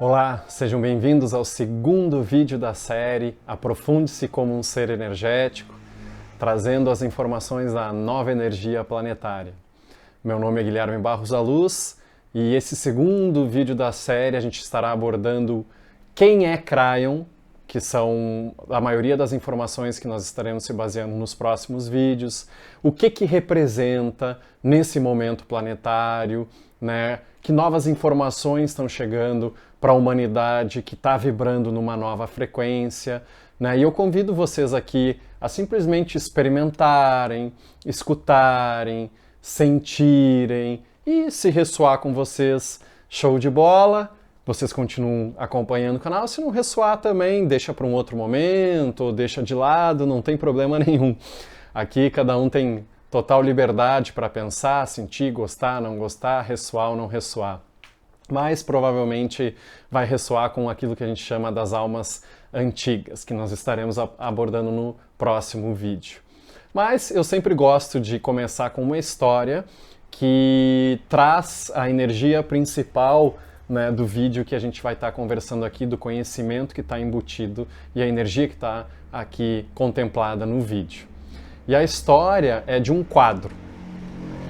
Olá, sejam bem-vindos ao segundo vídeo da série Aprofunde-se como um ser energético, trazendo as informações da nova energia planetária. Meu nome é Guilherme Barros da Luz e esse segundo vídeo da série a gente estará abordando quem é Kryon, que são a maioria das informações que nós estaremos se baseando nos próximos vídeos, o que representa nesse momento planetário, né? Que novas informações estão chegando para a humanidade que está vibrando numa nova frequência, né? E eu convido vocês aqui a simplesmente experimentarem, escutarem, sentirem e se ressoar com vocês, show de bola. Vocês continuam acompanhando o canal. Se não ressoar também, deixa para um outro momento, ou deixa de lado, não tem problema nenhum. Aqui cada um tem total liberdade para pensar, sentir, gostar, não gostar, ressoar ou não ressoar. Mas provavelmente vai ressoar com aquilo que a gente chama das almas antigas, que nós estaremos abordando no próximo vídeo. Mas eu sempre gosto de começar com uma história que traz a energia principal, né, do vídeo que a gente vai estar conversando aqui, do conhecimento que está embutido e a energia que está aqui contemplada no vídeo. E a história é de um quadro,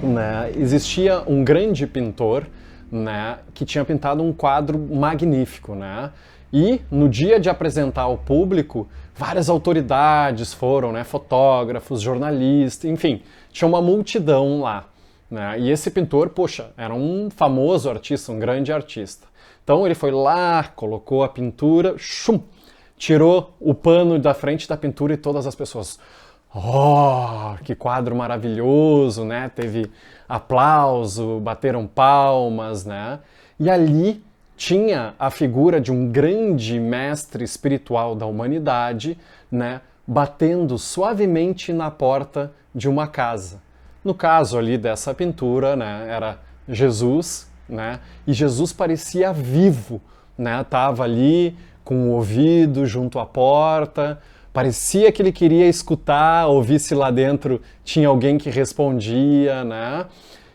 né? Existia um grande pintor, né, que tinha pintado um quadro magnífico, né? E no dia de apresentar ao público, várias autoridades foram, né, fotógrafos, jornalistas, enfim, tinha uma multidão lá, né? E esse pintor, poxa, era um famoso artista, um grande artista. Então ele foi lá, colocou a pintura, tirou o pano da frente da pintura e todas as pessoas: "Oh, que quadro maravilhoso", né? Teve aplauso, bateram palmas, né? E ali tinha a figura de um grande mestre espiritual da humanidade, né? Batendo suavemente na porta de uma casa. No caso ali dessa pintura, né? Era Jesus, né? E Jesus parecia vivo, né? Tava ali com o ouvido junto à porta. Parecia que ele queria escutar, ouvir se lá dentro tinha alguém que respondia, né?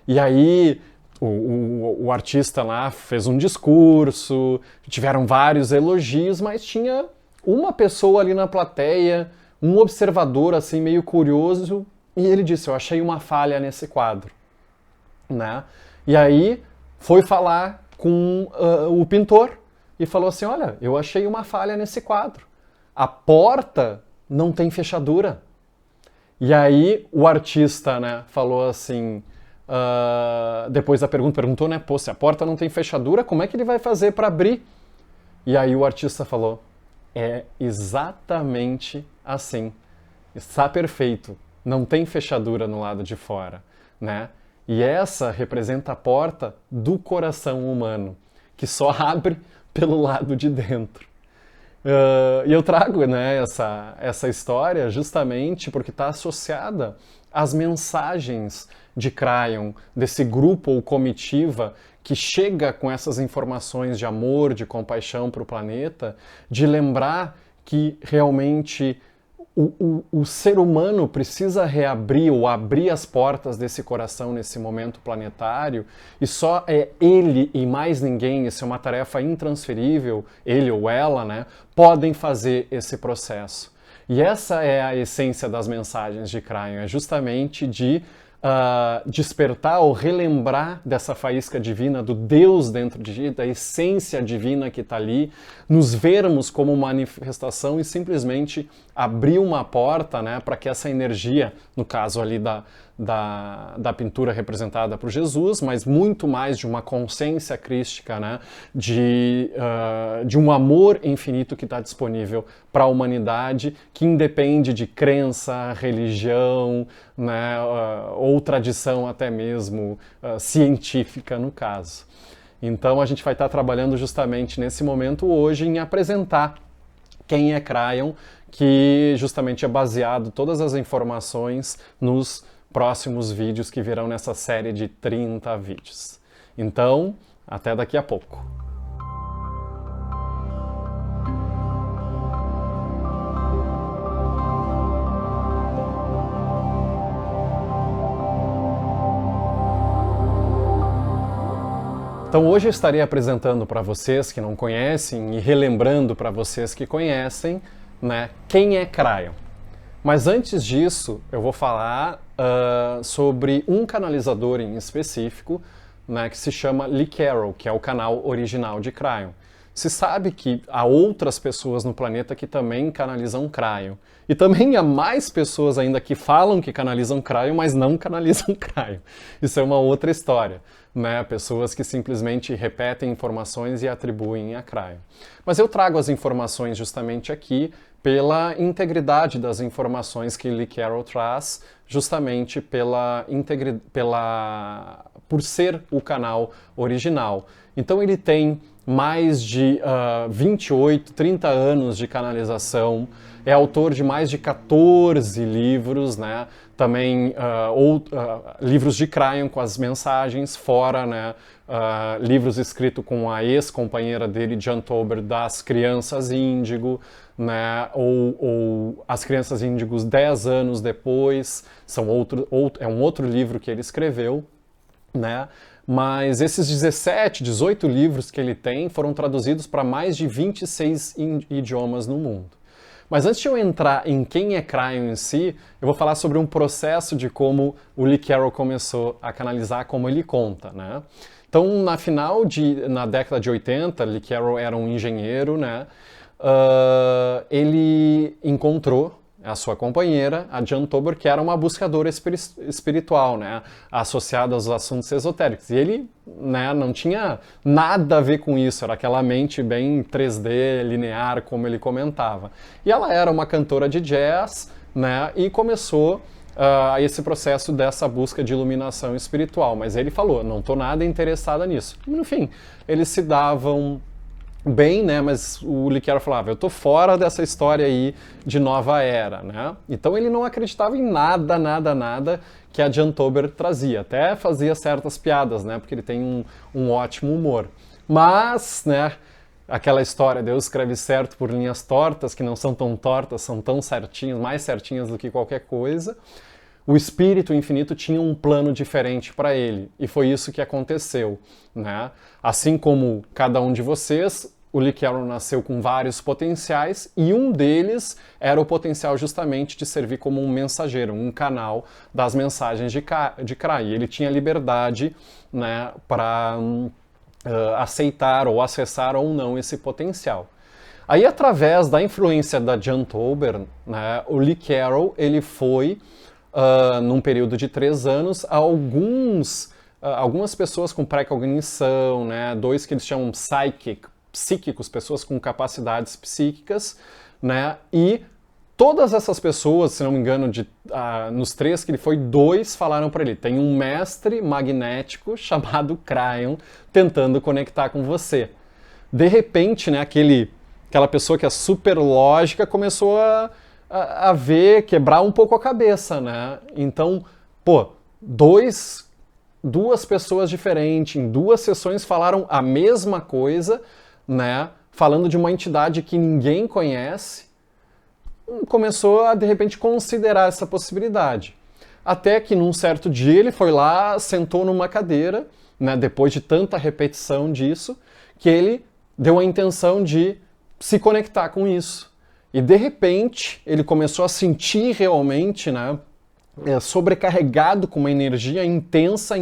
E aí o artista lá fez um discurso, tiveram vários elogios, mas tinha uma pessoa ali na plateia, um observador assim meio curioso, e ele disse: "Eu achei uma falha nesse quadro", né? E aí foi falar com o pintor e falou assim: "Olha, eu achei uma falha nesse quadro. A porta não tem fechadura". E aí o artista, né, falou assim, depois da pergunta, perguntou, né, pô, se a porta não tem fechadura, como é que ele vai fazer para abrir? E aí o artista falou: "É exatamente assim. Está perfeito. Não tem fechadura no lado de fora", né? E essa representa a porta do coração humano, que só abre pelo lado de dentro. E eu trago, né, essa história justamente porque está associada às mensagens de Kryon, desse grupo ou comitiva que chega com essas informações de amor, de compaixão para o planeta, de lembrar que realmente o ser humano precisa reabrir ou abrir as portas desse coração nesse momento planetário, e só é ele e mais ninguém, isso é uma tarefa intransferível, ele ou ela, né, podem fazer esse processo. E essa é a essência das mensagens de Kryon, é justamente de despertar ou relembrar dessa faísca divina, do Deus dentro de ti, da essência divina que está ali, nos vermos como manifestação e simplesmente abrir uma porta, né, para que essa energia, no caso ali da pintura representada por Jesus, mas muito mais de uma consciência crística, né, de um amor infinito que está disponível para a humanidade, que independe de crença, religião, né, ou tradição até mesmo científica no caso. Então a gente vai estar trabalhando justamente nesse momento hoje em apresentar quem é Kryon, que justamente é baseado todas as informações nos próximos vídeos que virão nessa série de 30 vídeos. Então, até daqui a pouco. Então hoje eu estarei apresentando para vocês que não conhecem e relembrando para vocês que conhecem, né, quem é Cryon. Mas antes disso, eu vou falar sobre um canalizador em específico, né, que se chama Lee Carroll, que é o canal original de Cryon. Se sabe que há outras pessoas no planeta que também canalizam Cryon. E também há mais pessoas ainda que falam que canalizam Cryon, mas não canalizam Cryon. Isso é uma outra história, né? Pessoas que simplesmente repetem informações e atribuem a Cryon. Mas eu trago as informações justamente aqui pela integridade das informações que Lee Carroll traz, justamente por ser o canal original. Então ele tem mais de 28, 30 anos de canalização, é autor de mais de 14 livros, né? Também livros de Cryon com as mensagens, fora, né? Livros escritos com a ex-companheira dele, Jan Tober, das Crianças Índigo, né? Ou As Crianças Índigos 10 anos depois, é um outro livro que ele escreveu, né? Mas esses 17, 18 livros que ele tem foram traduzidos para mais de 26 idiomas no mundo. Mas antes de eu entrar em quem é Cryon em si, eu vou falar sobre um processo de como o Lee Carroll começou a canalizar, como ele conta, né? Então, na década de 80, Lee Carroll era um engenheiro, né? Ele encontrou a sua companheira, a Jan Tober, que era uma buscadora espiritual, né, associada aos assuntos esotéricos. E ele, né, não tinha nada a ver com isso, era aquela mente bem 3D, linear, como ele comentava. E ela era uma cantora de jazz, né, e começou esse processo dessa busca de iluminação espiritual. Mas ele falou, não estou nada interessada nisso. No fim, eles se davam bem, né, mas o Lee Carroll falava, eu tô fora dessa história aí de nova era, né? Então ele não acreditava em nada que a Jan Tober trazia, até fazia certas piadas, né, porque ele tem um ótimo humor. Mas, né, aquela história, Deus escreve certo por linhas tortas, que não são tão tortas, são tão certinhas, mais certinhas do que qualquer coisa. O espírito infinito tinha um plano diferente para ele, e foi isso que aconteceu, né? Assim como cada um de vocês, o Lee Carroll nasceu com vários potenciais, e um deles era o potencial justamente de servir como um mensageiro, um canal das mensagens de Cryon. Ele tinha liberdade, né, para aceitar ou acessar ou não esse potencial. Aí, através da influência da Jan Tober, né, o Lee Carroll, ele foi num período de 3 anos, algumas pessoas com pré-cognição, né, 2 que eles chamam psíquicos, pessoas com capacidades psíquicas, né, e todas essas pessoas, se não me engano, nos 3 que ele foi, 2 falaram para ele, tem um mestre magnético chamado Cryon tentando conectar com você. De repente, né, aquela pessoa que é super lógica começou a quebrar um pouco a cabeça, né? Então, duas pessoas diferentes, em 2 sessões falaram a mesma coisa, né? Falando de uma entidade que ninguém conhece, começou a, de repente, considerar essa possibilidade. Até que, num certo dia, ele foi lá, sentou numa cadeira, né? Depois de tanta repetição disso, que ele deu a intenção de se conectar com isso. E de repente ele começou a sentir realmente, né, sobrecarregado com uma energia intensa,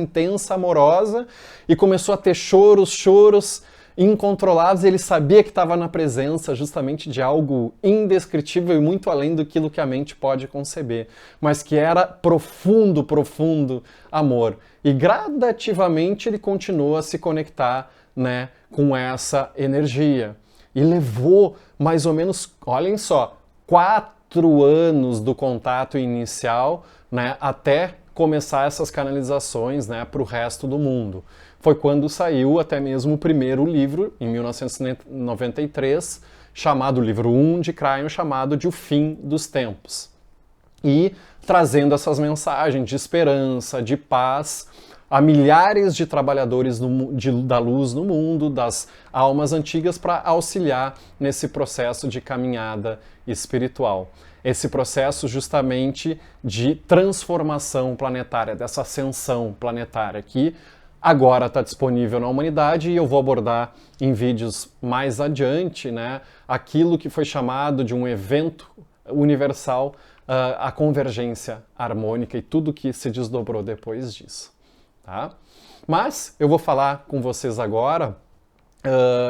amorosa, e começou a ter choros incontrolados. Ele sabia que estava na presença justamente de algo indescritível e muito além do que a mente pode conceber, mas que era profundo amor. E gradativamente ele continuou a se conectar, né, com essa energia. E levou mais ou menos, olhem só, 4 anos do contato inicial, né, até começar essas canalizações, né, para o resto do mundo. Foi quando saiu até mesmo o primeiro livro, em 1993, chamado Livro 1 de Cryon, chamado de O Fim dos Tempos. E trazendo essas mensagens de esperança, de paz, a milhares de trabalhadores da luz no mundo, das almas antigas, para auxiliar nesse processo de caminhada espiritual. Esse processo justamente de transformação planetária, dessa ascensão planetária, que agora está disponível na humanidade e eu vou abordar em vídeos mais adiante, né, aquilo que foi chamado de um evento universal, a convergência harmônica e tudo que se desdobrou depois disso. Tá? Mas eu vou falar com vocês agora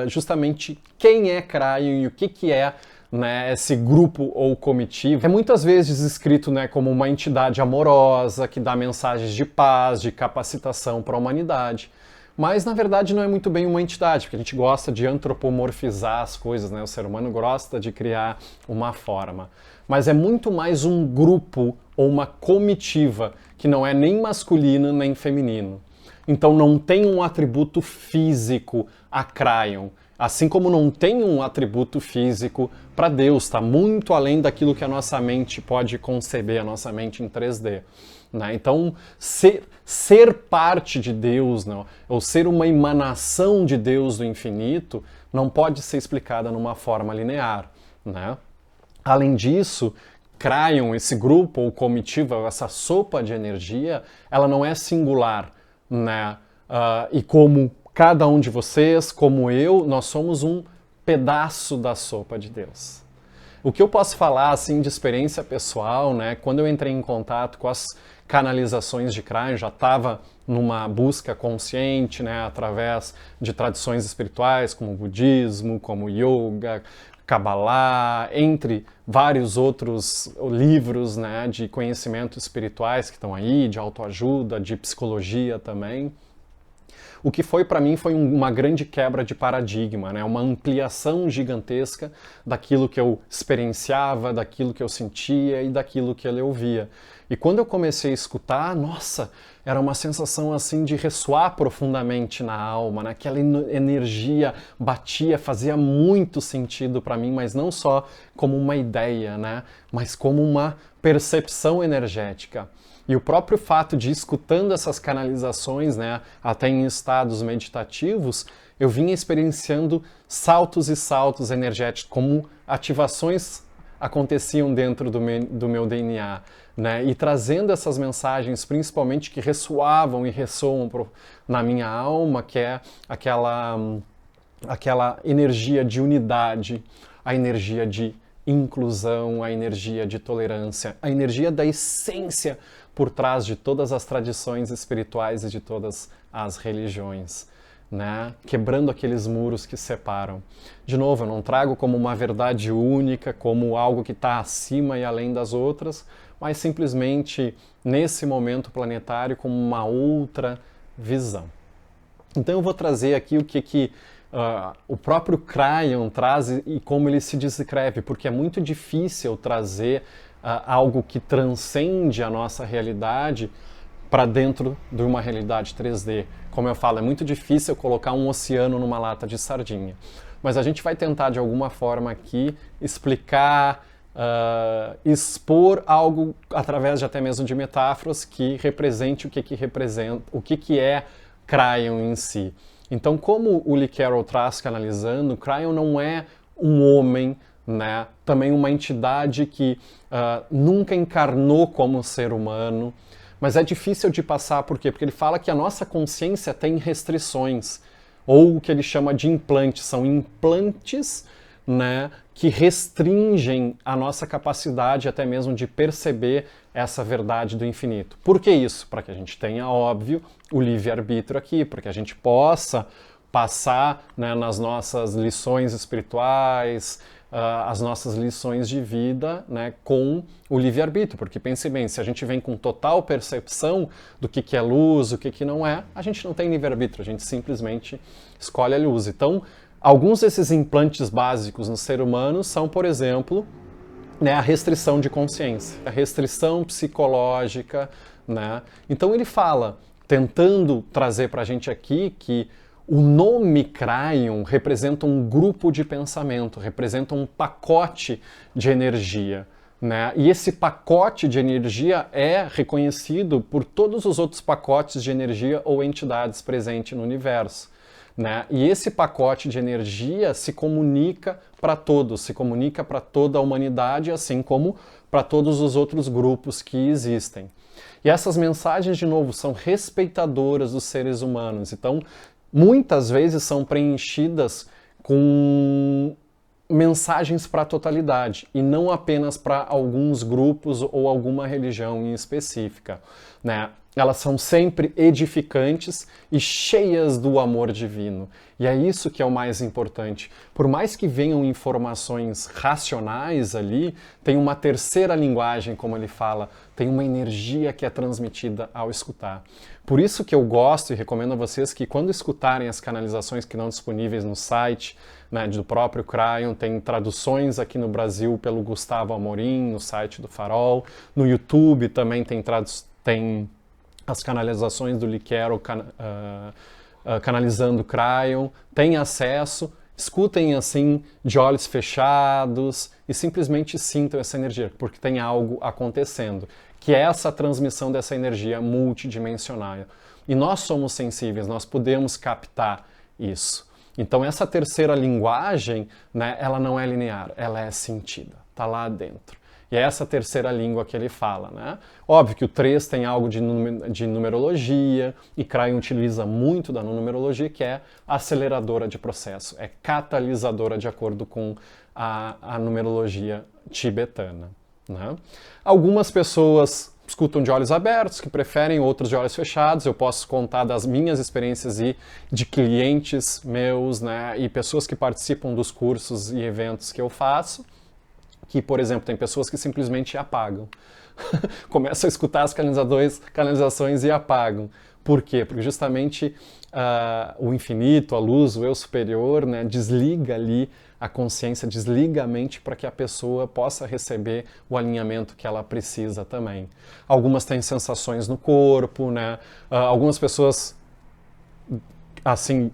justamente quem é Cryon e o que é, né, esse grupo ou comitiva. É muitas vezes descrito, né, como uma entidade amorosa que dá mensagens de paz, de capacitação para a humanidade. Mas, na verdade, não é muito bem uma entidade, porque a gente gosta de antropomorfizar as coisas, né? O ser humano gosta de criar uma forma. Mas é muito mais um grupo ou uma comitiva, que não é nem masculino nem feminino. Então não tem um atributo físico a Cryon, assim como não tem um atributo físico para Deus, está muito além daquilo que a nossa mente pode conceber, a nossa mente em 3D. Né? Então, ser parte de Deus, não, ou ser uma emanação de Deus do infinito, não pode ser explicada numa forma linear. Né? Além disso, Cryon, esse grupo ou comitiva, essa sopa de energia, ela não é singular. Né? E como cada um de vocês, como eu, nós somos um pedaço da sopa de Deus. O que eu posso falar assim de experiência pessoal, né? Quando eu entrei em contato com as canalizações de Cryon, já estava numa busca consciente, né? Através de tradições espirituais como o budismo, como o yoga, Kabbalah, entre vários outros livros, né, de conhecimento espirituais que estão aí, de autoajuda, de psicologia também. O que foi para mim foi uma grande quebra de paradigma, né, uma ampliação gigantesca daquilo que eu experienciava, daquilo que eu sentia e daquilo que eu ouvia. E quando eu comecei a escutar, nossa, era uma sensação assim de ressoar profundamente na alma, né? Aquela energia batia, fazia muito sentido para mim, mas não só como uma ideia, né? Mas como uma percepção energética. E o próprio fato de ir escutando essas canalizações, né, até em estados meditativos, eu vinha experienciando saltos e saltos energéticos, como ativações aconteciam dentro do meu DNA, né? E trazendo essas mensagens, principalmente que ressoavam e ressoam na minha alma, que é aquela energia de unidade, a energia de inclusão, a energia de tolerância, a energia da essência por trás de todas as tradições espirituais e de todas as religiões. Né? Quebrando aqueles muros que separam. De novo, eu não trago como uma verdade única, como algo que está acima e além das outras, mas simplesmente nesse momento planetário como uma outra visão. Então eu vou trazer aqui o que o próprio Cryon traz e como ele se descreve, porque é muito difícil trazer algo que transcende a nossa realidade para dentro de uma realidade 3D. Como eu falo, é muito difícil colocar um oceano numa lata de sardinha. Mas a gente vai tentar, de alguma forma aqui, explicar, expor algo através de até mesmo de metáforas que represente o que representa, o que é Cryon em si. Então, como o Lee Carroll traz canalizando, Cryon não é um homem, né? Também uma entidade que nunca encarnou como ser humano. Mas é difícil de passar, por quê? Porque ele fala que a nossa consciência tem restrições, ou o que ele chama de implantes. São implantes, né, que restringem a nossa capacidade até mesmo de perceber essa verdade do infinito. Por que isso? Para que a gente tenha, óbvio, o livre-arbítrio aqui, para que a gente possa passar, né, nas nossas lições espirituais, as nossas lições de vida, né, com o livre-arbítrio, porque pense bem, se a gente vem com total percepção do que é luz, o que não é, a gente não tem livre-arbítrio, a gente simplesmente escolhe a luz. Então, alguns desses implantes básicos no ser humano são, por exemplo, né, a restrição de consciência, a restrição psicológica, né? Então ele fala, tentando trazer para a gente aqui que o nome Cryon representa um grupo de pensamento, representa um pacote de energia, né? E esse pacote de energia é reconhecido por todos os outros pacotes de energia ou entidades presentes no universo. né? E esse pacote de energia se comunica para todos, se comunica para toda a humanidade, assim como para todos os outros grupos que existem. E essas mensagens, de novo, são respeitadoras dos seres humanos. Então, muitas vezes são preenchidas com mensagens para a totalidade e não apenas para alguns grupos ou alguma religião em específica, né? Elas são sempre edificantes e cheias do amor divino. E é isso que é o mais importante. Por mais que venham informações racionais ali, tem uma terceira linguagem, como ele fala, tem uma energia que é transmitida ao escutar. Por isso que eu gosto e recomendo a vocês que quando escutarem as canalizações que estão disponíveis no site, né, do próprio Cryon, tem traduções aqui no Brasil pelo Gustavo Amorim, no site do Farol, no YouTube também tem as canalizações do Liquero canalizando Cryon, tem acesso, escutem assim de olhos fechados e simplesmente sintam essa energia, porque tem algo acontecendo, que é essa transmissão dessa energia multidimensional. E nós somos sensíveis, nós podemos captar isso. Então essa terceira linguagem, né, ela não é linear, ela é sentida, está lá dentro. E é essa terceira língua que ele fala, né? Óbvio que o 3 tem algo de numerologia, e Cryon utiliza muito da numerologia, que é aceleradora de processo, é catalisadora de acordo com a numerologia tibetana, né? Algumas pessoas escutam de olhos abertos, que preferem, outros de olhos fechados. Eu posso contar das minhas experiências e de clientes meus, né? E pessoas que participam dos cursos e eventos que eu faço, que, por exemplo, tem pessoas que simplesmente apagam. Começam a escutar as canalizações e apagam. Por quê? Porque justamente o infinito, a luz, o eu superior, né, desliga ali a consciência, desliga a mente para que a pessoa possa receber o alinhamento que ela precisa também. Algumas têm sensações no corpo, né? Algumas pessoas, assim,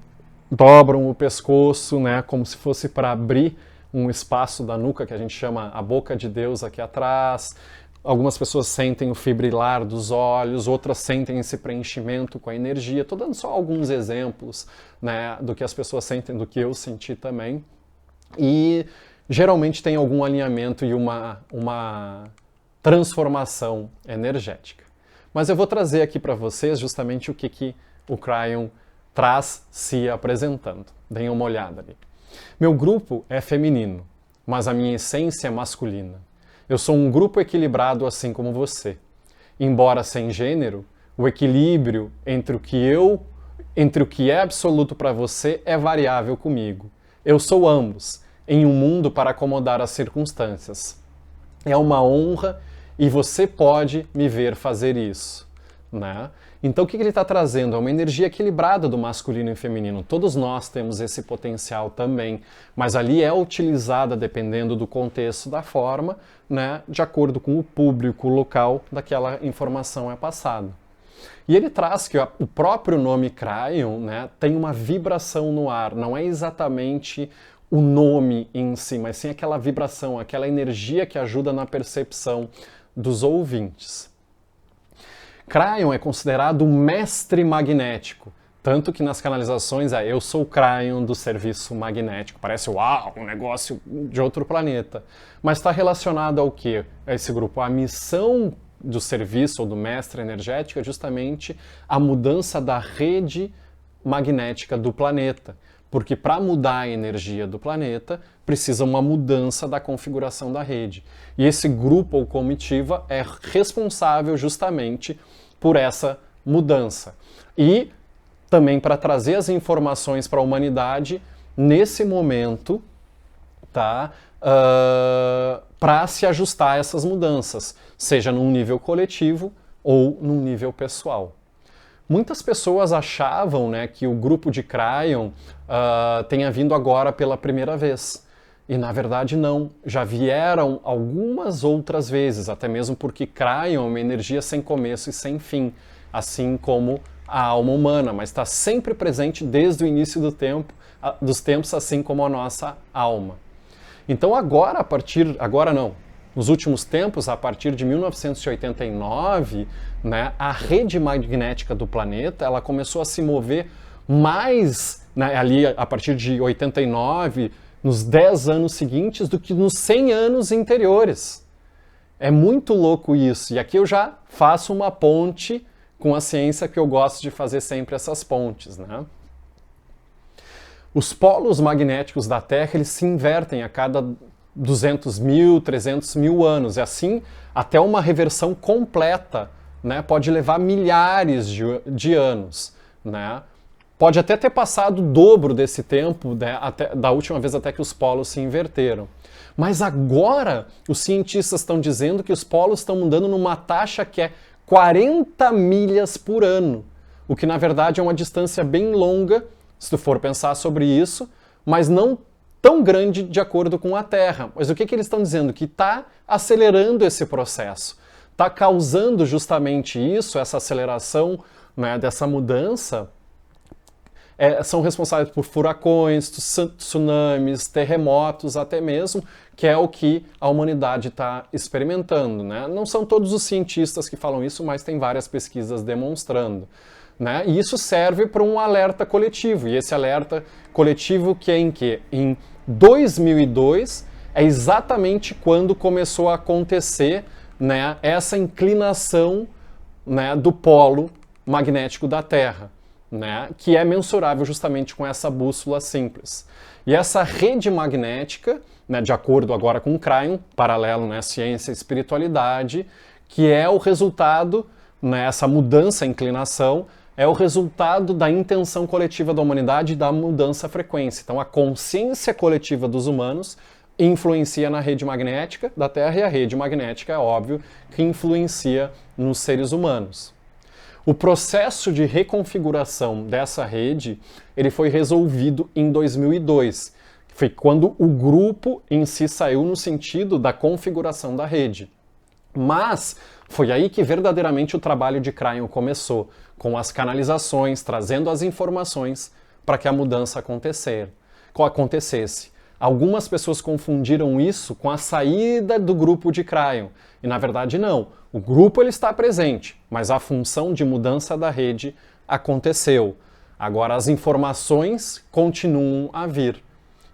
dobram o pescoço, né, como se fosse para abrir um espaço da nuca que a gente chama a boca de Deus aqui atrás. Algumas pessoas sentem o fibrilar dos olhos, outras sentem esse preenchimento com a energia. Estou dando só alguns exemplos, né, do que as pessoas sentem, do que eu senti também. E geralmente tem algum alinhamento e uma transformação energética. Mas eu vou trazer aqui para vocês justamente o que o Cryon traz se apresentando. Deem uma olhada ali. Meu grupo é feminino, mas a minha essência é masculina. Eu sou um grupo equilibrado assim como você. Embora sem gênero, o equilíbrio entre o que é absoluto para você é variável comigo. Eu sou ambos, em um mundo para acomodar as circunstâncias. É uma honra e você pode me ver fazer isso, né? Então o que ele está trazendo? É uma energia equilibrada do masculino e feminino. Todos nós temos esse potencial também, mas ali é utilizada, dependendo do contexto, da forma, né, de acordo com o público local daquela informação é passada. E ele traz que o próprio nome Cryon, né, tem uma vibração no ar, não é exatamente o nome em si, mas sim aquela vibração, aquela energia que ajuda na percepção dos ouvintes. Cryon é considerado o mestre magnético, tanto que nas canalizações eu sou o Cryon do serviço magnético. Parece, uau, um negócio de outro planeta. Mas está relacionado ao quê? A esse grupo. A missão do serviço ou do mestre energético é justamente a mudança da rede magnética do planeta. Porque para mudar a energia do planeta, precisa uma mudança da configuração da rede. E esse grupo ou comitiva é responsável justamente por essa mudança. E também para trazer as informações para a humanidade nesse momento, tá? Para se ajustar a essas mudanças, seja num nível coletivo ou num nível pessoal. Muitas pessoas achavam, né, que o grupo de Cryon tenha vindo agora pela primeira vez. E na verdade não, já vieram algumas outras vezes, até mesmo porque Cryon é uma energia sem começo e sem fim, assim como a alma humana, mas está sempre presente desde o início dos tempos, assim como a nossa alma. Então agora, nos últimos tempos, a partir de 1989, né, a rede magnética do planeta ela começou a se mover mais né, ali a partir de 89, nos 10 anos seguintes, do que nos 100 anos anteriores. É muito louco isso. E aqui eu já faço uma ponte com a ciência, que eu gosto de fazer sempre essas pontes, né? Os polos magnéticos da Terra, eles se invertem a cada 200 mil, 300 mil anos. E assim, até uma reversão completa, né, pode levar milhares de anos, né? Pode até ter passado o dobro desse tempo, né, da última vez até que os polos se inverteram. Mas agora os cientistas estão dizendo que os polos estão mudando numa taxa que é 40 milhas por ano, o que na verdade é uma distância bem longa, se tu for pensar sobre isso, mas não tão grande de acordo com a Terra. Mas o que eles estão dizendo? Que está acelerando esse processo, está causando justamente isso, essa aceleração, né, dessa mudança. São responsáveis por furacões, tsunamis, terremotos até mesmo, que é o que a humanidade está experimentando, né? Não são todos os cientistas que falam isso, mas tem várias pesquisas demonstrando, né? E isso serve para um alerta coletivo, e esse alerta coletivo que é em quê? Em 2002 é exatamente quando começou a acontecer, né, essa inclinação, né, do polo magnético da Terra, né, que é mensurável justamente com essa bússola simples. E essa rede magnética, né, de acordo agora com o Kryon, paralelo, né, ciência e espiritualidade, que é o resultado, né, essa mudança, inclinação, é o resultado da intenção coletiva da humanidade e da mudança frequência. Então a consciência coletiva dos humanos influencia na rede magnética da Terra, e a rede magnética, é óbvio, que influencia nos seres humanos. O processo de reconfiguração dessa rede, ele foi resolvido em 2002. Foi quando o grupo em si saiu no sentido da configuração da rede. Mas foi aí que verdadeiramente o trabalho de Kryon começou, com as canalizações, trazendo as informações para que a mudança acontecesse. Algumas pessoas confundiram isso com a saída do grupo de Kryon. E na verdade não. O grupo ele está presente, mas a função de mudança da rede aconteceu. Agora as informações continuam a vir.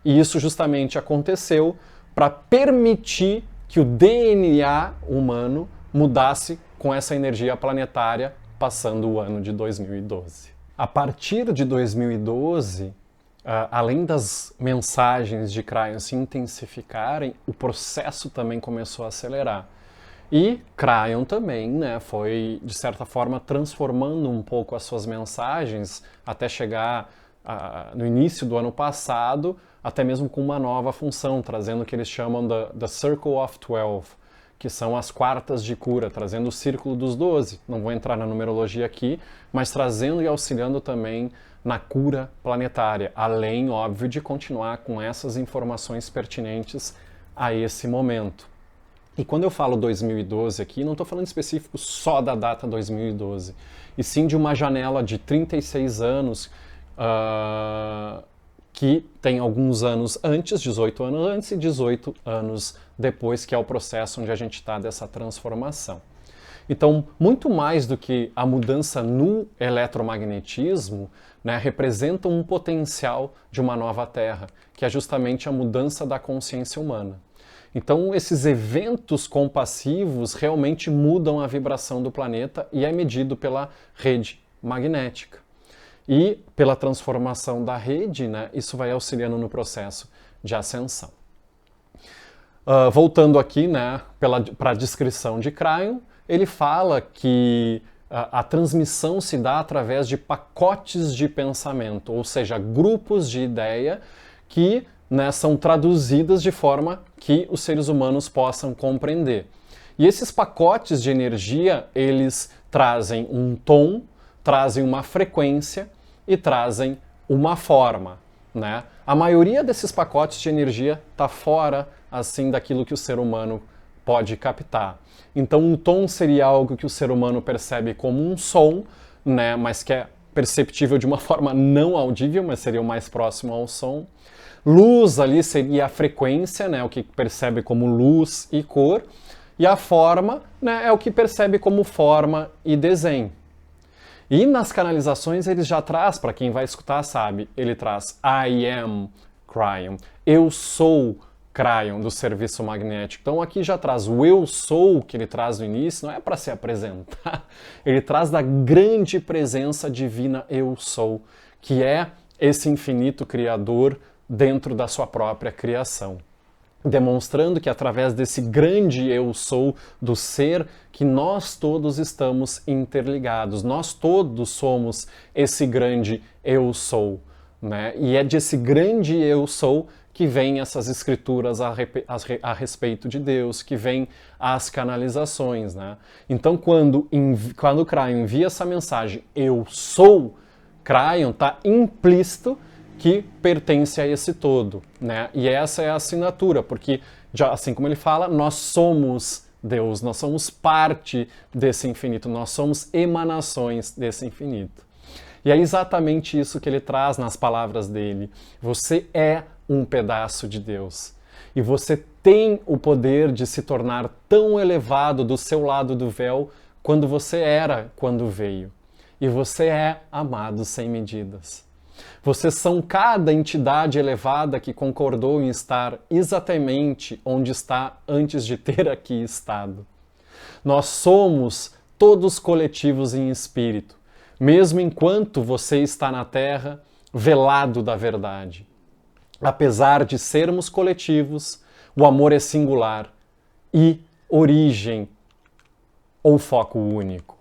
E isso justamente aconteceu para permitir que o DNA humano mudasse com essa energia planetária, passando o ano de 2012. A partir de 2012, além das mensagens de Kryon se intensificarem, o processo também começou a acelerar. E Kryon também, né, foi, de certa forma, transformando um pouco as suas mensagens até chegar no início do ano passado, até mesmo com uma nova função, trazendo o que eles chamam da Circle of 12, que são as quartas de cura, trazendo o círculo dos 12. Não vou entrar na numerologia aqui, mas trazendo e auxiliando também na cura planetária, além, óbvio, de continuar com essas informações pertinentes a esse momento. E quando eu falo 2012 aqui, não estou falando específico só da data 2012, e sim de uma janela de 36 anos, que tem alguns anos antes, 18 anos antes e 18 anos depois, que é o processo onde a gente está dessa transformação. Então, muito mais do que a mudança no eletromagnetismo, né, representa um potencial de uma nova Terra, que é justamente a mudança da consciência humana. Então, esses eventos compassivos realmente mudam a vibração do planeta e é medido pela rede magnética. E pela transformação da rede, né, isso vai auxiliando no processo de ascensão. Voltando aqui, né, para a descrição de Kryon, ele fala que a transmissão se dá através de pacotes de pensamento, ou seja, grupos de ideia que, né, são traduzidas de forma que os seres humanos possam compreender. E esses pacotes de energia, eles trazem um tom, trazem uma frequência e trazem uma forma, né? A maioria desses pacotes de energia está fora, assim, daquilo que o ser humano pode captar. Então, um tom seria algo que o ser humano percebe como um som, né, mas que é perceptível de uma forma não audível, mas seria o mais próximo ao som. Luz ali seria a frequência, né, o que percebe como luz e cor. E a forma, né, é o que percebe como forma e desenho. E nas canalizações ele já traz, para quem vai escutar sabe, ele traz I am Cryon, eu sou Cryon do serviço magnético. Então aqui já traz o eu sou que ele traz no início, não é para se apresentar, ele traz da grande presença divina eu sou, que é esse infinito criador dentro da sua própria criação. Demonstrando que através desse grande eu sou do ser, que nós todos estamos interligados, nós todos somos esse grande eu sou, né? E é desse grande eu sou que vem essas escrituras a respeito de Deus, que vem as canalizações, né? Então quando o Cryon envia essa mensagem, eu sou, Cryon está implícito que pertence a esse todo, né? E essa é a assinatura, porque, já, assim como ele fala, nós somos Deus, nós somos parte desse infinito, nós somos emanações desse infinito. E é exatamente isso que ele traz nas palavras dele. Você é um pedaço de Deus. E você tem o poder de se tornar tão elevado do seu lado do véu quando você era quando veio. E você é amado sem medidas. Vocês são cada entidade elevada que concordou em estar exatamente onde está antes de ter aqui estado. Nós somos todos coletivos em espírito, mesmo enquanto você está na Terra, velado da verdade. Apesar de sermos coletivos, o amor é singular e origem ou foco único.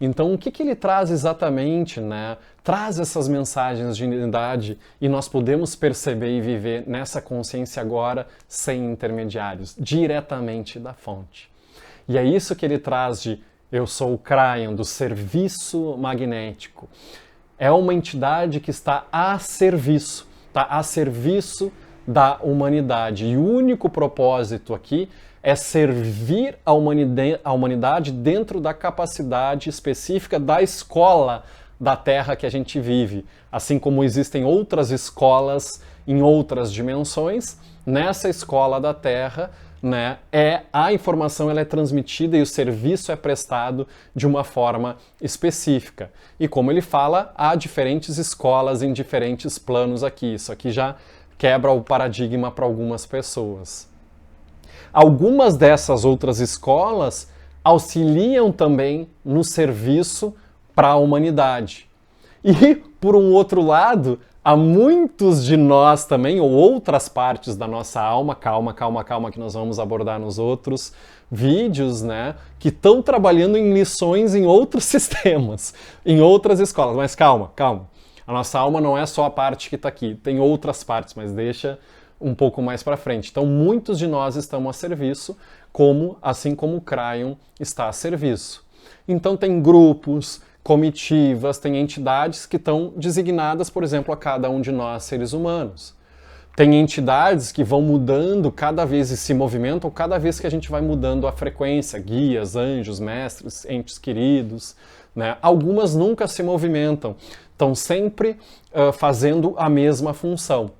Então, o que ele traz exatamente, né? Traz essas mensagens de unidade e nós podemos perceber e viver nessa consciência agora sem intermediários, diretamente da fonte. E é isso que ele traz de eu sou o Cryon, do serviço magnético. É uma entidade que está a serviço da humanidade. E o único propósito aqui é servir a humanidade dentro da capacidade específica da escola da Terra que a gente vive. Assim como existem outras escolas em outras dimensões, nessa escola da Terra, né, a informação ela é transmitida e o serviço é prestado de uma forma específica. E como ele fala, há diferentes escolas em diferentes planos aqui. Isso aqui já quebra o paradigma para algumas pessoas. Algumas dessas outras escolas auxiliam também no serviço para a humanidade. E, por um outro lado, há muitos de nós também, ou outras partes da nossa alma, calma, que nós vamos abordar nos outros vídeos, né, que estão trabalhando em lições em outros sistemas, em outras escolas. Mas calma. A nossa alma não é só a parte que está aqui, tem outras partes, mas deixa um pouco mais para frente. Então, muitos de nós estamos a serviço, assim como o Cryon está a serviço. Então, tem grupos, comitivas, tem entidades que estão designadas, por exemplo, a cada um de nós, seres humanos. Tem entidades que vão mudando cada vez e se movimentam cada vez que a gente vai mudando a frequência, guias, anjos, mestres, entes queridos, né? Algumas nunca se movimentam, estão sempre fazendo a mesma função.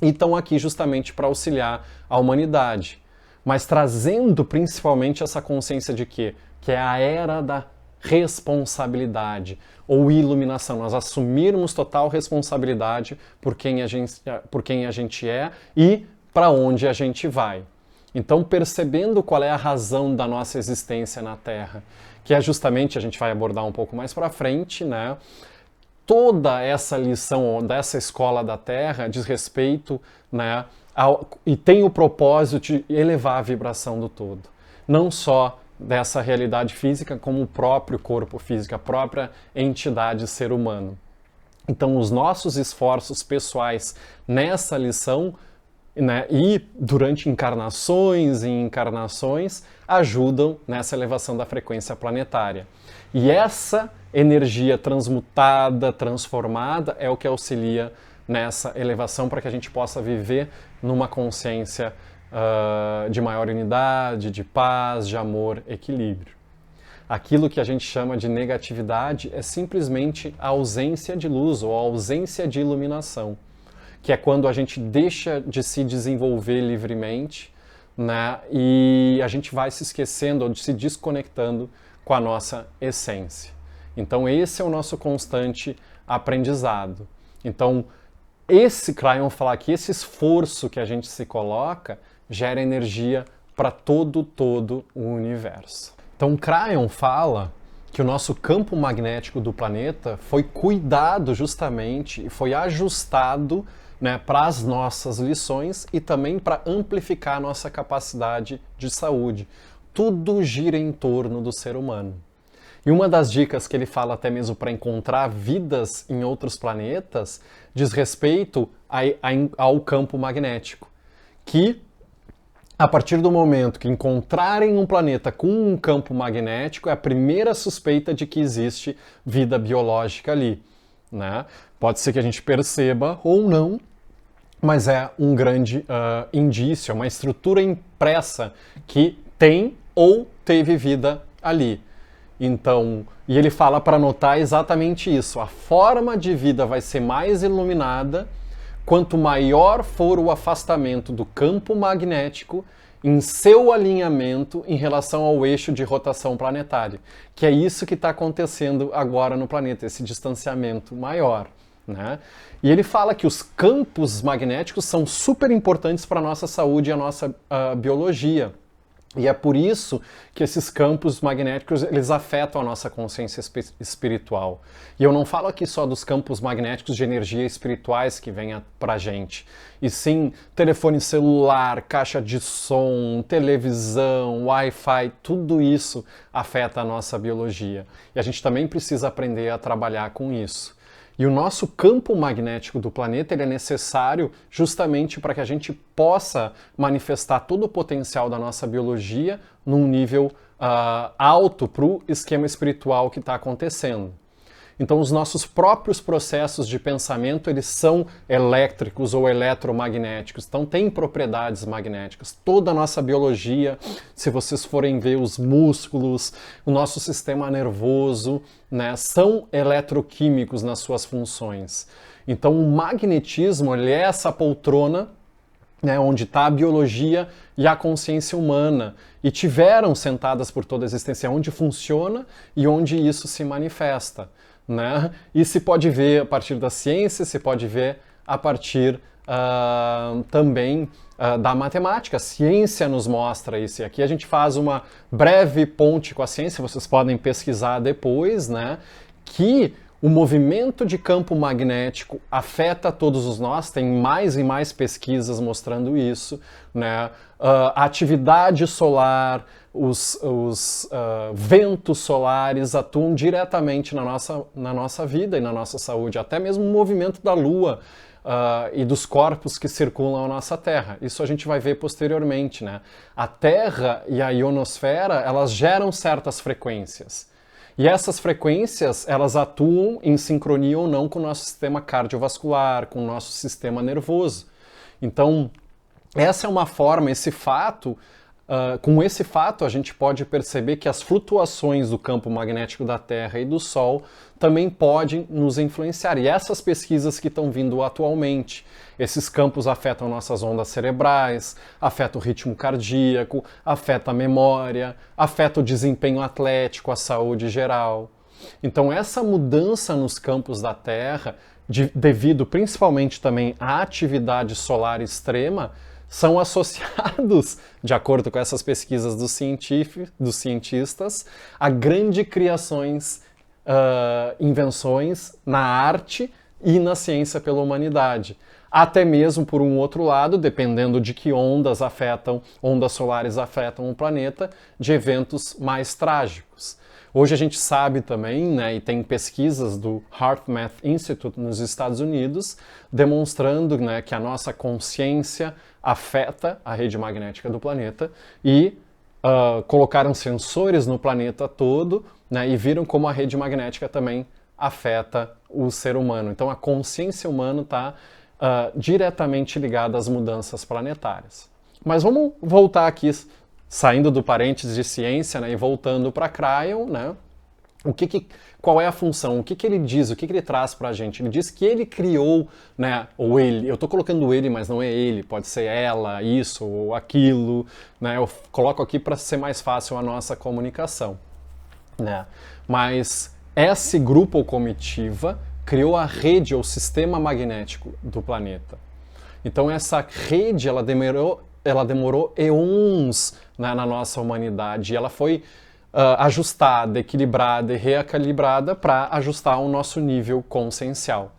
E estão aqui justamente para auxiliar a humanidade, mas trazendo principalmente essa consciência de quê? Que é a era da responsabilidade ou iluminação, nós assumirmos total responsabilidade por quem a gente é e para onde a gente vai. Então, percebendo qual é a razão da nossa existência na Terra, que é justamente, a gente vai abordar um pouco mais para frente, né? Toda essa lição dessa escola da Terra diz respeito, né, e tem o propósito de elevar a vibração do todo. Não só dessa realidade física, como o próprio corpo físico, a própria entidade ser humano. Então, os nossos esforços pessoais nessa lição, né, e durante encarnações e encarnações, ajudam nessa elevação da frequência planetária. E essa energia transmutada, transformada, é o que auxilia nessa elevação para que a gente possa viver numa consciência de maior unidade, de paz, de amor, equilíbrio. Aquilo que a gente chama de negatividade é simplesmente a ausência de luz ou a ausência de iluminação, que é quando a gente deixa de se desenvolver livremente, né, e a gente vai se esquecendo ou se desconectando com a nossa essência. Então esse é o nosso constante aprendizado. Então esse Kryon falar que esse esforço que a gente se coloca gera energia para todo o universo. Então Kryon fala que o nosso campo magnético do planeta foi cuidado justamente e foi ajustado, né, para as nossas lições e também para amplificar a nossa capacidade de saúde. Tudo gira em torno do ser humano. E uma das dicas que ele fala até mesmo para encontrar vidas em outros planetas diz respeito ao campo magnético, que a partir do momento que encontrarem um planeta com um campo magnético, é a primeira suspeita de que existe vida biológica ali, né? Pode ser que a gente perceba ou não, mas é um grande indício, é uma estrutura impressa que tem ou teve vida ali. Então, e ele fala para notar exatamente isso. A forma de vida vai ser mais iluminada quanto maior for o afastamento do campo magnético em seu alinhamento em relação ao eixo de rotação planetária. Que é isso que está acontecendo agora no planeta, esse distanciamento maior, né? E ele fala que os campos magnéticos são super importantes para a nossa saúde e a nossa biologia. E é por isso que esses campos magnéticos eles afetam a nossa consciência espiritual. E eu não falo aqui só dos campos magnéticos de energia espirituais que vêm pra gente, e sim telefone celular, caixa de som, televisão, Wi-Fi, tudo isso afeta a nossa biologia. E a gente também precisa aprender a trabalhar com isso. E o nosso campo magnético do planeta ele é necessário justamente para que a gente possa manifestar todo o potencial da nossa biologia num nível alto para o esquema espiritual que está acontecendo. Então os nossos próprios processos de pensamento eles são elétricos ou eletromagnéticos, então tem propriedades magnéticas. Toda a nossa biologia, se vocês forem ver os músculos, o nosso sistema nervoso, né, são eletroquímicos nas suas funções. Então o magnetismo ele é essa poltrona, né, onde está a biologia e a consciência humana, e tiveram sentadas por toda a existência, onde funciona e onde isso se manifesta. Né? E se pode ver a partir da ciência, se pode ver a partir também da matemática. A ciência nos mostra isso. E aqui a gente faz uma breve ponte com a ciência, vocês podem pesquisar depois, né? Que o movimento de campo magnético afeta todos os nós, tem mais e mais pesquisas mostrando isso, né? A atividade solar, os ventos solares atuam diretamente na nossa vida e na nossa saúde, até mesmo o movimento da Lua e dos corpos que circulam a nossa Terra. Isso a gente vai ver posteriormente, né? A Terra e a ionosfera, elas geram certas frequências. E essas frequências, elas atuam em sincronia ou não com o nosso sistema cardiovascular, com o nosso sistema nervoso. Então, essa é uma forma, esse fato, com esse fato a gente pode perceber que as flutuações do campo magnético da Terra e do Sol também podem nos influenciar. E essas pesquisas que estão vindo atualmente, esses campos afetam nossas ondas cerebrais, afetam o ritmo cardíaco, afeta a memória, afeta o desempenho atlético, a saúde geral. Então essa mudança nos campos da Terra, devido principalmente também à atividade solar extrema, são associados, de acordo com essas pesquisas dos cientistas, a grandes criações, invenções na arte e na ciência pela humanidade. Até mesmo, por um outro lado, dependendo de que ondas solares afetam o planeta, de eventos mais trágicos. Hoje a gente sabe também, né, e tem pesquisas do HeartMath Institute nos Estados Unidos, demonstrando, né, que a nossa consciência afeta a rede magnética do planeta e colocaram sensores no planeta todo, né, e viram como a rede magnética também afeta o ser humano. Então a consciência humana está diretamente ligada às mudanças planetárias. Mas vamos voltar aqui, saindo do parênteses de ciência, né, e voltando para Kryon, né? Qual é a função? O que ele diz? O que ele traz para a gente? Ele diz que ele criou, né, ou ele, eu estou colocando ele, mas não é ele, pode ser ela, isso ou aquilo, né? Eu coloco aqui para ser mais fácil a nossa comunicação, né? Mas Esse grupo ou comitiva criou a rede ou sistema magnético do planeta. Então essa rede ela demorou eons, né, na nossa humanidade, e ela foi ajustada, equilibrada e recalibrada para ajustar o nosso nível consciencial.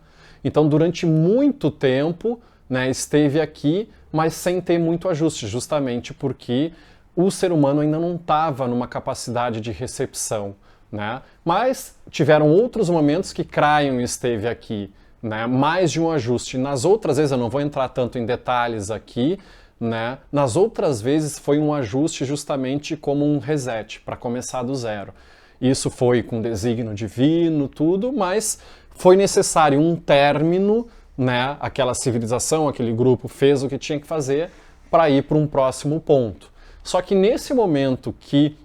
Então durante muito tempo, né, esteve aqui, mas sem ter muito ajuste, justamente porque o ser humano ainda não estava numa capacidade de recepção, né? Mas tiveram outros momentos que Kryon esteve aqui, né? Mais de um ajuste. Nas outras vezes, eu não vou entrar tanto em detalhes aqui, né? Nas outras vezes foi um ajuste justamente como um reset, para começar do zero. Isso foi com desígnio divino, tudo, mas foi necessário um término, né? Aquela civilização, aquele grupo fez o que tinha que fazer para ir para um próximo ponto. Só que nesse momento que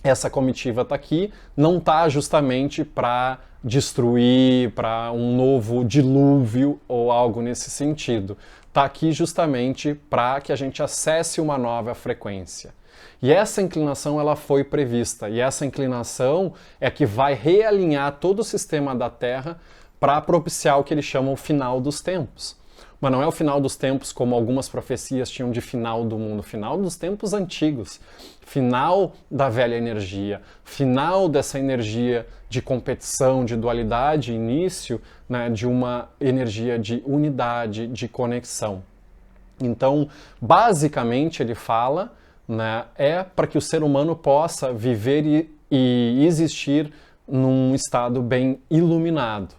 essa comitiva está aqui, não está justamente para destruir, para um novo dilúvio ou algo nesse sentido. Está aqui justamente para que a gente acesse uma nova frequência. E essa inclinação ela foi prevista, e essa inclinação é que vai realinhar todo o sistema da Terra para propiciar o que eles chamam o final dos tempos. Mas não é o final dos tempos como algumas profecias tinham de final do mundo, final dos tempos antigos, final da velha energia, final dessa energia de competição, de dualidade, início, né, de uma energia de unidade, de conexão. Então, basicamente ele fala, né, é para que o ser humano possa viver e existir num estado bem iluminado.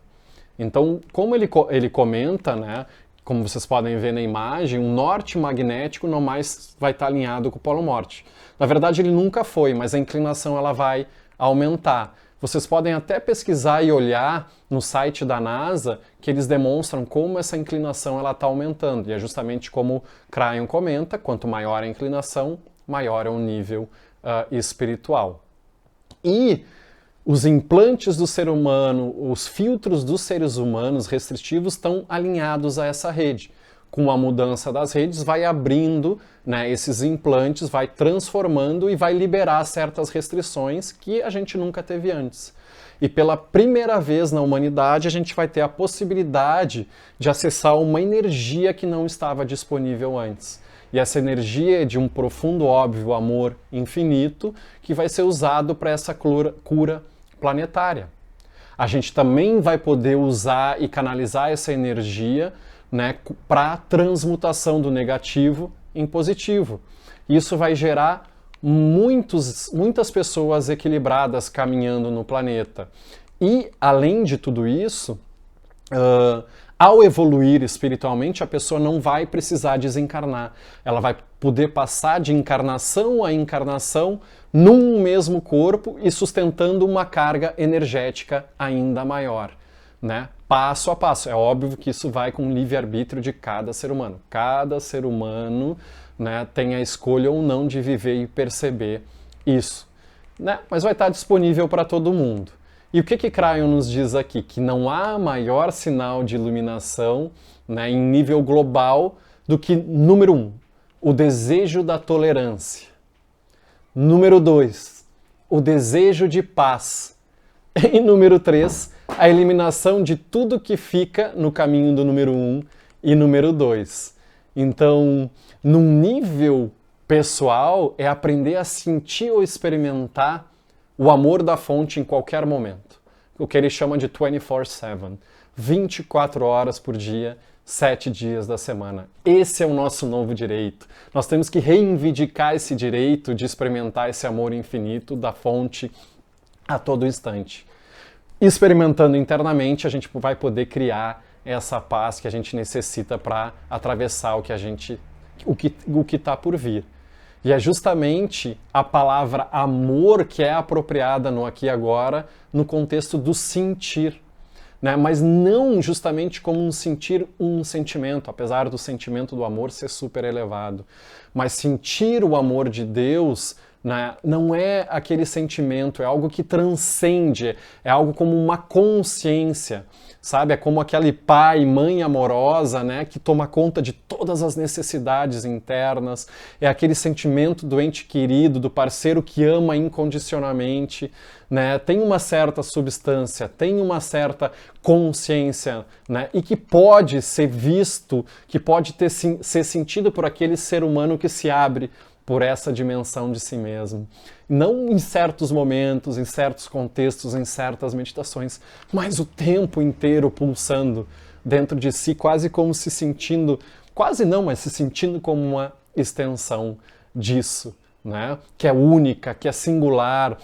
Então, como ele comenta, né, como vocês podem ver na imagem, um norte magnético não mais vai estar alinhado com o polo norte. Na verdade, ele nunca foi, mas a inclinação ela vai aumentar. Vocês podem até pesquisar e olhar no site da NASA que eles demonstram como essa inclinação ela está aumentando. E é justamente como Kryon comenta, quanto maior a inclinação, maior é o nível espiritual. E os implantes do ser humano, os filtros dos seres humanos restritivos estão alinhados a essa rede. Com a mudança das redes, vai abrindo, né, esses implantes, vai transformando e vai liberar certas restrições que a gente nunca teve antes. E pela primeira vez na humanidade, a gente vai ter a possibilidade de acessar uma energia que não estava disponível antes. E essa energia é de um profundo, óbvio amor infinito que vai ser usado para essa cura planetária. A gente também vai poder usar e canalizar essa energia, né, para transmutação do negativo em positivo. Isso vai gerar muitas pessoas equilibradas caminhando no planeta. E, além de tudo isso, ao evoluir espiritualmente, a pessoa não vai precisar desencarnar. Ela vai poder passar de encarnação a encarnação num mesmo corpo e sustentando uma carga energética ainda maior, né? Passo a passo. É óbvio que isso vai com o livre-arbítrio de cada ser humano. Cada ser humano, né, tem a escolha ou não de viver e perceber isso, né? Mas vai estar disponível para todo mundo. E o que Kryon nos diz aqui? Que não há maior sinal de iluminação, né, em nível global do que, número 1, o desejo da tolerância. Número 2, o desejo de paz. E número 3, a eliminação de tudo que fica no caminho do número 1 e número 2. Então, num nível pessoal, é aprender a sentir ou experimentar o amor da fonte em qualquer momento. O que ele chama de 24/7. 24 horas por dia, 7 dias da semana. Esse é o nosso novo direito. Nós temos que reivindicar esse direito de experimentar esse amor infinito da fonte a todo instante. Experimentando internamente, a gente vai poder criar essa paz que a gente necessita para atravessar o que está por vir. E é justamente a palavra amor que é apropriada no aqui e agora, no contexto do sentir, né? Mas não justamente como um sentimento, apesar do sentimento do amor ser super elevado, mas sentir o amor de Deus, né? Não é aquele sentimento, é algo que transcende, é algo como uma consciência, sabe? É como aquele pai, mãe amorosa, né, que toma conta de todas as necessidades internas, é aquele sentimento do ente querido, do parceiro que ama incondicionalmente, né? Tem uma certa substância, tem uma certa consciência, né? E que pode ser visto, que pode ser sentido por aquele ser humano que se abre por essa dimensão de si mesmo. Não em certos momentos, em certos contextos, em certas meditações, mas o tempo inteiro pulsando dentro de si, quase como se sentindo, quase não, mas se sentindo como uma extensão disso, né? Que é única, que é singular,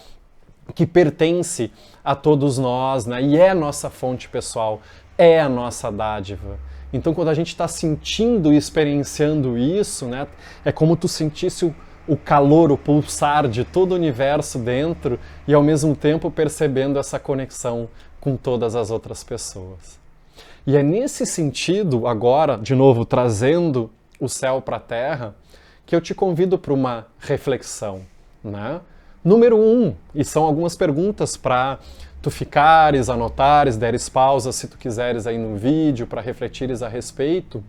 que pertence a todos nós, né? E é nossa fonte pessoal, é a nossa dádiva. Então, quando a gente está sentindo e experienciando isso, né, é como tu sentisse o calor, o pulsar de todo o universo dentro e, ao mesmo tempo, percebendo essa conexão com todas as outras pessoas. E é nesse sentido, agora, de novo, trazendo o céu para a terra, que eu te convido para uma reflexão, né? Número 1, e são algumas perguntas para tu ficares, anotares, deres pausa se tu quiseres aí no vídeo, para refletires a respeito,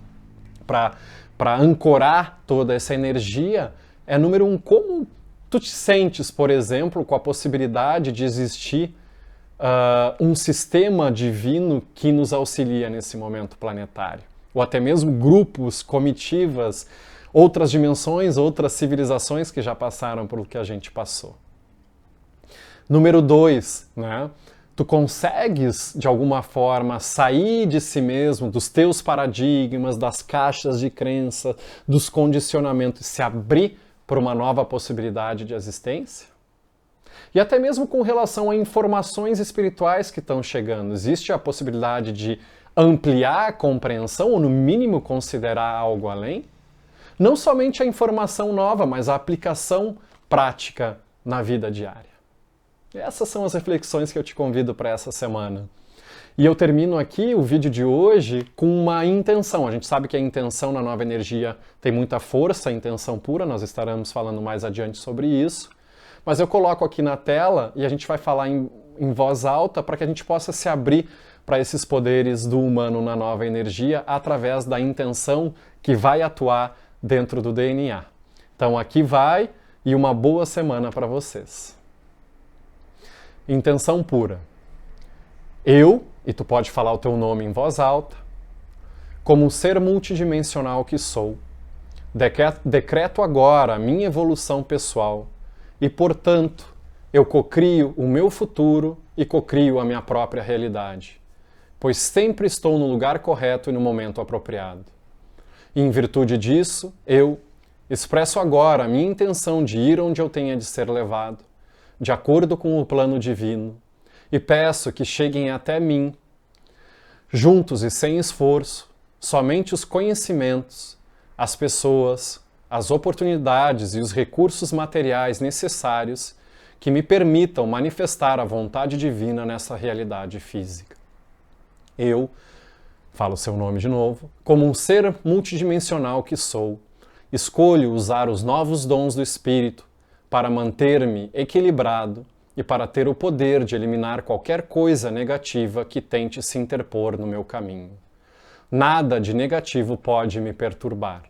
para ancorar toda essa energia, é número 1, como tu te sentes, por exemplo, com a possibilidade de existir um sistema divino que nos auxilia nesse momento planetário, ou até mesmo grupos, comitivas, outras dimensões, outras civilizações que já passaram pelo que a gente passou. Número 2, né? Tu consegues, de alguma forma, sair de si mesmo, dos teus paradigmas, das caixas de crença, dos condicionamentos e se abrir para uma nova possibilidade de existência? E até mesmo com relação a informações espirituais que estão chegando, existe a possibilidade de ampliar a compreensão ou, no mínimo, considerar algo além? Não somente a informação nova, mas a aplicação prática na vida diária. Essas são as reflexões que eu te convido para essa semana. E eu termino aqui o vídeo de hoje com uma intenção. A gente sabe que a intenção na nova energia tem muita força, a intenção pura, nós estaremos falando mais adiante sobre isso. Mas eu coloco aqui na tela e a gente vai falar em voz alta para que a gente possa se abrir para esses poderes do humano na nova energia através da intenção que vai atuar dentro do DNA. Então aqui vai e uma boa semana para vocês. Intenção pura. Eu, e tu pode falar o teu nome em voz alta, como um ser multidimensional que sou, decreto agora a minha evolução pessoal e, portanto, eu cocrio o meu futuro e cocrio a minha própria realidade, pois sempre estou no lugar correto e no momento apropriado. E, em virtude disso, eu expresso agora a minha intenção de ir onde eu tenha de ser levado, de acordo com o plano divino, e peço que cheguem até mim, juntos e sem esforço, somente os conhecimentos, as pessoas, as oportunidades e os recursos materiais necessários que me permitam manifestar a vontade divina nessa realidade física. Eu, falo o seu nome de novo, como um ser multidimensional que sou, escolho usar os novos dons do Espírito para manter-me equilibrado e para ter o poder de eliminar qualquer coisa negativa que tente se interpor no meu caminho. Nada de negativo pode me perturbar.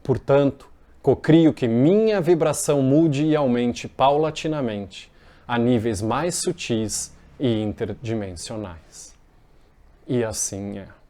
Portanto, cocrio que minha vibração mude e aumente paulatinamente a níveis mais sutis e interdimensionais. E assim é.